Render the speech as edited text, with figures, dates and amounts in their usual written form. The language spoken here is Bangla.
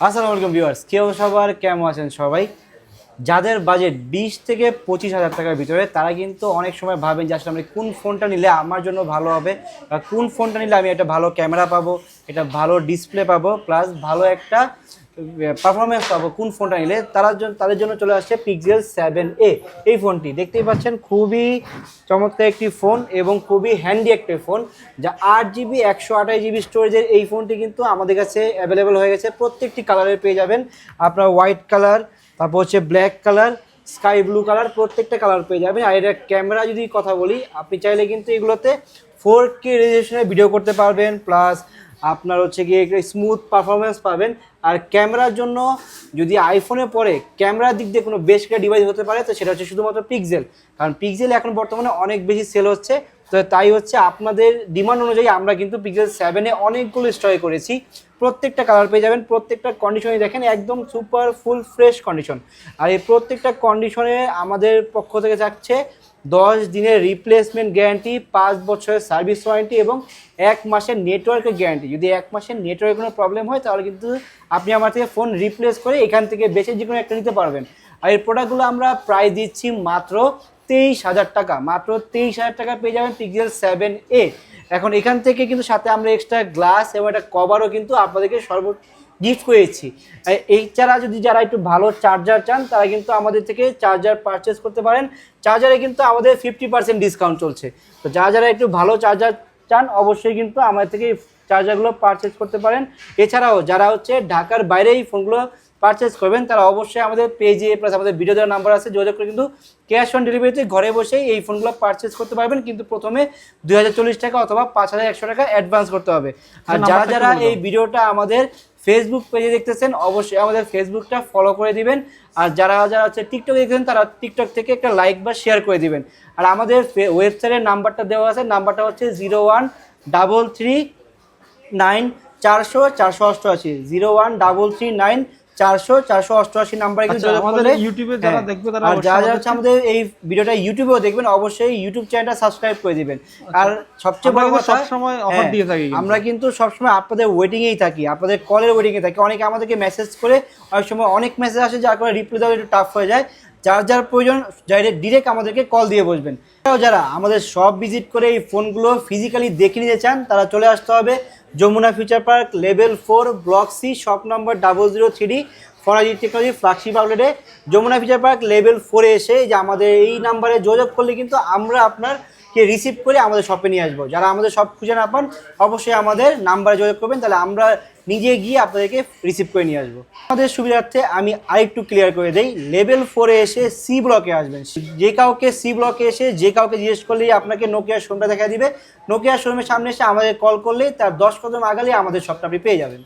আসসালামু আলাইকুম ভিউয়ার্স, কেউ সবার কেমন আছেন সবাই? যাদের বাজেট 20 থেকে 25,000 টাকার ভিতরে তারা কিন্তু অনেক সময় ভাবেন যে আসলে আমি কোন ফোনটা নিলে আমার জন্য ভালো হবে, বা কোন ফোনটা নিলে আমি একটা ভালো ক্যামেরা পাবো, এটা ভালো ডিসপ্লে পাবো, প্লাস ভালো একটা পারফরমেন্স পাবো। কোন ফোনটা নিলে তাদের জন্য চলে আসছে পিক্সেল 7a। এই ফোনটি দেখতেই পাচ্ছেন, খুবই চমৎকার একটি ফোন এবং খুবই হ্যান্ডি একটি ফোন, যা 8GB 128GB স্টোরেজের। এই ফোনটি কিন্তু আমাদের কাছে অ্যাভেলেবেল হয়ে গেছে, প্রত্যেকটি কালারের পেয়ে যাবেন। আপনার হোয়াইট কালার, তারপর হচ্ছে black colour, sky blue colour, প্রত্যেকটা কালার পেয়ে যাবেন। আর এটা ক্যামেরা যদি কথা বলি, আপনি চাইলে কিন্তু এগুলোতে 4K রেজলিউশনে ভিডিও করতে পারবেন, প্লাস আপনার হচ্ছে গিয়ে স্মুথ পারফরমেন্স পাবেন। আর ক্যামেরার জন্য যদি আইফোনে পরে ক্যামেরার দিক দিয়ে কোনো বেস্ট একটা ডিভাইস হতে পারে, তো সেটা হচ্ছে শুধুমাত্র পিক্সেল। কারণ পিক্সেল এখন বর্তমানে অনেক বেশি সেল হচ্ছে, তো তাই হচ্ছে আপনাদের ডিমান্ড অনুযায়ী আমরা কিন্তু পিক্সেল 7-এ অনেকগুলো স্টক করেছি। প্রত্যেকটা কালার পেয়ে যাবেন, প্রত্যেকটা কন্ডিশনে দেখেন একদম সুপার ফুল ফ্রেশ কন্ডিশন। আর এই প্রত্যেকটা কন্ডিশনে আমাদের পক্ষ থেকে থাকছে 10 দিনের রিপ্লেসমেন্ট গ্যারান্টি, 5 বছরের সার্ভিস ওয়ারেন্টি এবং 1 মাসের নেটওয়ার্কের গ্যারান্টি। যদি 1 মাসের নেটওয়ার্কের কোনো প্রবলেম হয় তাহলে কিন্তু আপনি আমার থেকে ফোন রিপ্লেস করে এখান থেকে বেছে যে কোনো একটা নিতে পারবেন। আর এই প্রোডাক্টগুলো আমরা প্রায় দিচ্ছি মাত্র 23,000 টাকা। মাত্র 23,000 টাকা পেয়ে যাবেন পিক্সেল 7a। এখন এখান থেকে কিন্তু সাথে আমরা এক্সট্রা গ্লাস এবং একটা কভারও কিন্তু আপনাদেরকে গিফট করেছি। এই ছাড়া যদি যারা একটু ভালো চার্জার চান তারা কিন্তু আমাদের থেকে চার্জার পারচেস করতে পারেন। চার্জারে কিন্তু আমাদের 50% ডিসকাউন্ট চলছে। তো যারা একটু ভালো চার্জার চান অবশ্যই কিন্তু আমাদের থেকে চার্জারগুলো পারচেস করতে পারেন। এছাড়াও যারা হচ্ছে ঢাকার বাইরে এই ফোনগুলো পারচেস করবেন তারা অবশ্যই আমাদের পেজে প্লাস আমাদের ভিডিও দেওয়ার নাম্বার আছে, যোগাযোগ করে কিন্তু ক্যাশ অন ডেলিভারিতে ঘরে বসেই এই ফোনগুলো পারচেস করতে পারবেন। কিন্তু প্রথমে 2040 টাকা অথবা 5,100 টাকা অ্যাডভান্স করতে হবে। আর যারা এই ভিডিওটা আমাদের ফেসবুক পেজে দেখতেছেন অবশ্যই আমাদের ফেসবুকটা ফলো করে দিবেন। আর যারা হচ্ছে টিকটক দেখতেছেন তারা টিকটক থেকে একটা লাইক বা শেয়ার করে দিবেন। আর আমাদের ওয়েবসাইটের নাম্বারটা দেওয়া আছে, নাম্বারটা হচ্ছে 01339400 488, 01339400 488 নাম্বারে কিন্তু যোগাযোগ করলে ইউটিউবে যারা দেখবে তারা আর যারা হচ্ছে আমাদের এই ভিডিওটা ইউটিউবেও দেখবেন অবশ্যই ইউটিউব চ্যানেলটা সাবস্ক্রাইব করে দিবেন। আর সবচেয়ে বড় কথা, সব সময় অফার দিয়ে থাকি, আমরা কিন্তু সবসময় আপনাদের ওয়েটিংয়েই থাকি, আপনাদের কলের ওয়েটিংয়ে থাকি। অনেকে আমাদেরকে মেসেজ করে, অনেক সময় অনেক মেসেজ আসে যার কারণে রিপ্লাই দেওয়া একটু টাফ হয়ে যায়। যার প্রয়োজন ডিরেক্ট আমাদেরকে কল দিয়ে বসবেন। যারা আমাদের শপ ভিজিট করে এই ফোনগুলো ফিজিক্যালি দেখে নিতে চান তারা চলে আসতে হবে Jamuna future park level 4 block C, shop number 003, Faraji technology flagship আউটলেটে। যমুনা ফিউচার পার্ক লেভেল 4-এ এসে যে আমাদের এই নাম্বারে যোগাযোগ করলে কিন্তু আমরা আপনারকে রিসিভ করে আমাদের শপে নিয়ে আসবো। যারা আমাদের শপ খুঁজে না পান অবশ্যই আমাদের নাম্বারে যোগাযোগ করবেন, তাহলে আমরা নিজে গিয়ে আপনাদেরকে রিসিভ করে নিয়ে আসবো। আমাদের সুবিধার্থে আমি আরেকটু ক্লিয়ার করে দেই, লেভেল 4-এ এসে সি ব্লকে আসবেন। যে কাউকে সি ব্লকে এসে যে কাউকে জিজ্ঞেস করলেই আপনাকে নোকিয়ার শোরুমটা দেখা দিবে। নোকিয়ার শোরুমের সামনে এসে আমাদের কল করলেই তার 10 কদম আগালেই আমাদের শপটা আপনি পেয়ে যাবেন।